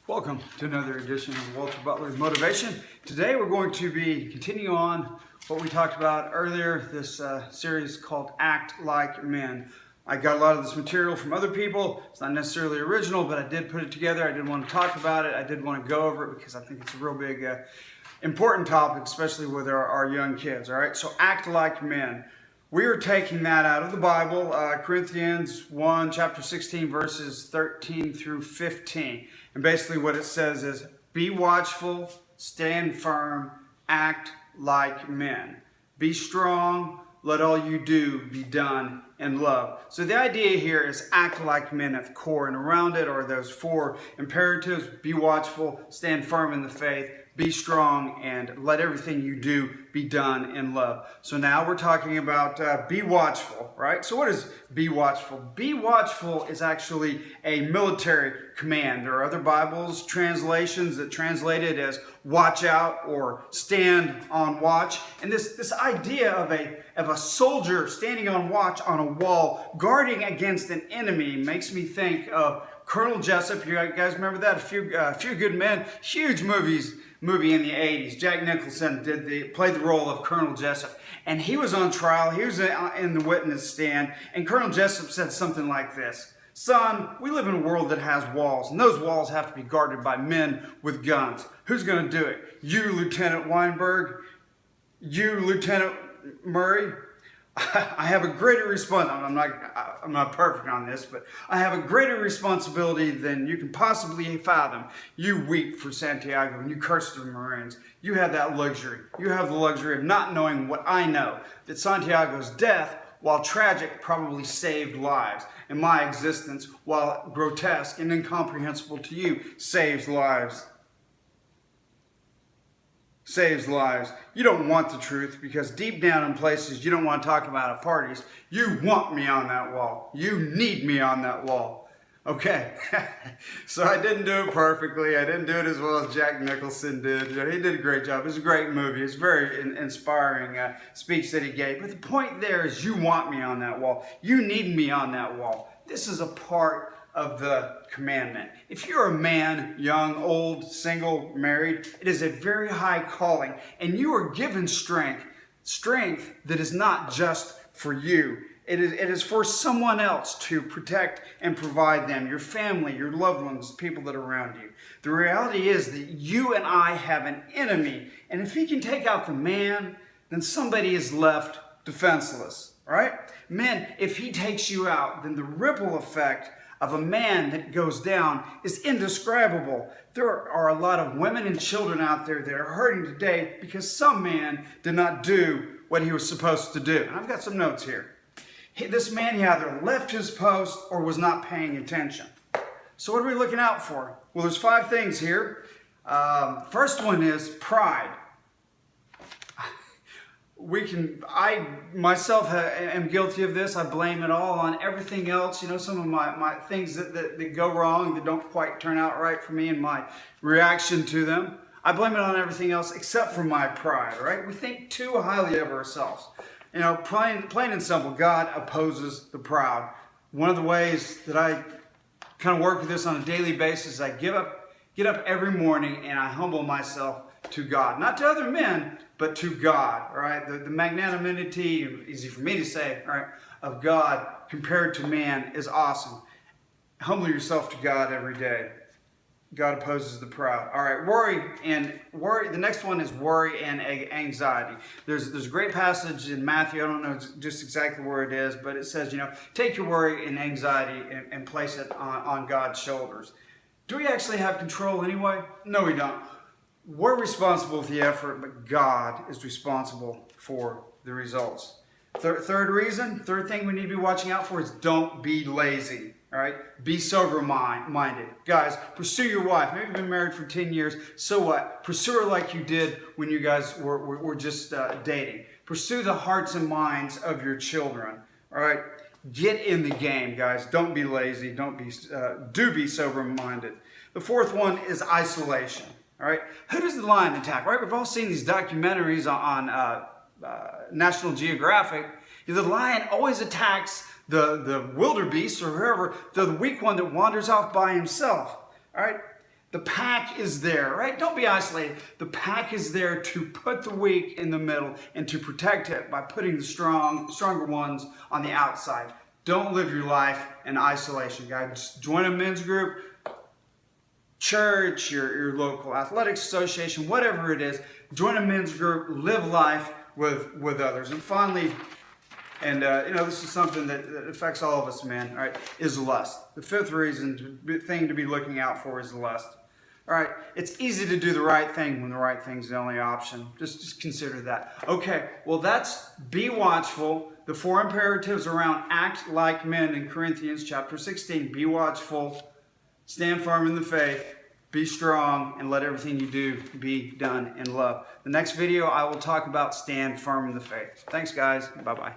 Welcome to another edition of Walter Butler's Motivation. Today we're going to be continuing on what we talked about earlier, this series called Act Like Men. I got a lot of this material from other people. It's not necessarily original, but I did put it together. I did want to talk about it. I did want to go over it because I think it's a real big, important topic, especially with our young kids. All right, so act like men. We are taking that out of the Bible, Corinthians 1, chapter 16, verses 13 through 15. And basically what it says is, be watchful, stand firm, act like men. Be strong, let all you do be done in love. So the idea here is act like men at the core, and around it are those four imperatives: be watchful, stand firm in the faith, be strong, and let everything you do be done in love. So now we're talking about be watchful, right? So what is be watchful? Be watchful is actually a military command. There are other Bibles translations that translate it as watch out or stand on watch. And this idea of a soldier standing on watch on a wall guarding against an enemy makes me think of Colonel Jessup. You guys remember that? A few Good Men, huge movie in the 80s. Jack Nicholson played the role of Colonel Jessup, and he was on trial. He was in the witness stand, and Colonel Jessup said something like this: "Son, we live in a world that has walls, and those walls have to be guarded by men with guns. Who's going to do it? You, Lieutenant Weinberg? You, Lieutenant Murray? I have a greater responsibility. I'm not perfect on this, but I have a greater responsibility than you can possibly fathom. You weep for Santiago and you curse the Marines. You have that luxury. You have the luxury of not knowing what I know, that Santiago's death, while tragic, probably saved lives. And my existence, while grotesque and incomprehensible to you, saves lives. Saves lives. You don't want the truth because deep down in places you don't want to talk about at parties, you want me on that wall. You need me on that wall." Okay, so I didn't do it perfectly. I didn't do it as well as Jack Nicholson did. He did a great job. It was a great movie. It's a very inspiring speech that he gave. But the point there is, you want me on that wall. You need me on that wall. This is a part of the commandment. If you're a man, young, old, single, married, it is a very high calling, and you are given strength that is not just for you. It is for someone else to protect and provide them, your family, your loved ones, people that are around you. The reality is that you and I have an enemy, and if he can take out the man, then somebody is left defenseless, right? Men, if he takes you out, then the ripple effect of a man that goes down is indescribable. There are a lot of women and children out there that are hurting today because some man did not do what he was supposed to do. And I've got some notes here. This man, he either left his post or was not paying attention. So what are we looking out for? Well, there's 5 things here. First one is pride. I myself am guilty of this. I blame it all on everything else. You know, some of my things that go wrong, that don't quite turn out right for me and my reaction to them. I blame it on everything else except for my pride, right? We think too highly of ourselves. You know, plain and simple, God opposes the proud. One of the ways that I kind of work with this on a daily basis is I get up every morning and I humble myself to God. Not to other men, but to God, right? The magnanimity, easy for me to say, right, of God compared to man is awesome. Humble yourself to God every day. God opposes the proud. All right, worry. The next one is worry and anxiety. There's a great passage in Matthew. I don't know just exactly where it is, but it says, take your worry and anxiety and place it on God's shoulders. Do we actually have control anyway? No, we don't. We're responsible for the effort, but God is responsible for the results. Third thing we need to be watching out for is don't be lazy. All right? Be sober-minded. Guys, pursue your wife. Maybe you've been married for 10 years. So what? Pursue her like you did when you guys were just dating. Pursue the hearts and minds of your children. All right? Get in the game, guys. Don't be lazy. Do be sober-minded. The fourth one is isolation. All right, who does the lion attack? Right, we've all seen these documentaries on National Geographic. The lion always attacks the wildebeest or whoever, the weak one that wanders off by himself. All right, The pack is there, right? Don't be isolated. The pack is there to put the weak in the middle and to protect it by putting the stronger ones on the outside. Don't live your life in isolation, guys. Just join a men's group, church, your local athletics association, whatever it is. Join a men's group, live life with others. And finally, and this is something that affects all of us, man, all right, is lust. The fifth thing to be looking out for is lust. All right, it's easy to do the right thing when the right thing's the only option. Just consider that. Okay, well, that's be watchful. The 4 imperatives around act like men in Corinthians chapter 16. Be watchful, stand firm in the faith, be strong, and let everything you do be done in love. The next video, I will talk about stand firm in the faith. Thanks, guys. Bye-bye.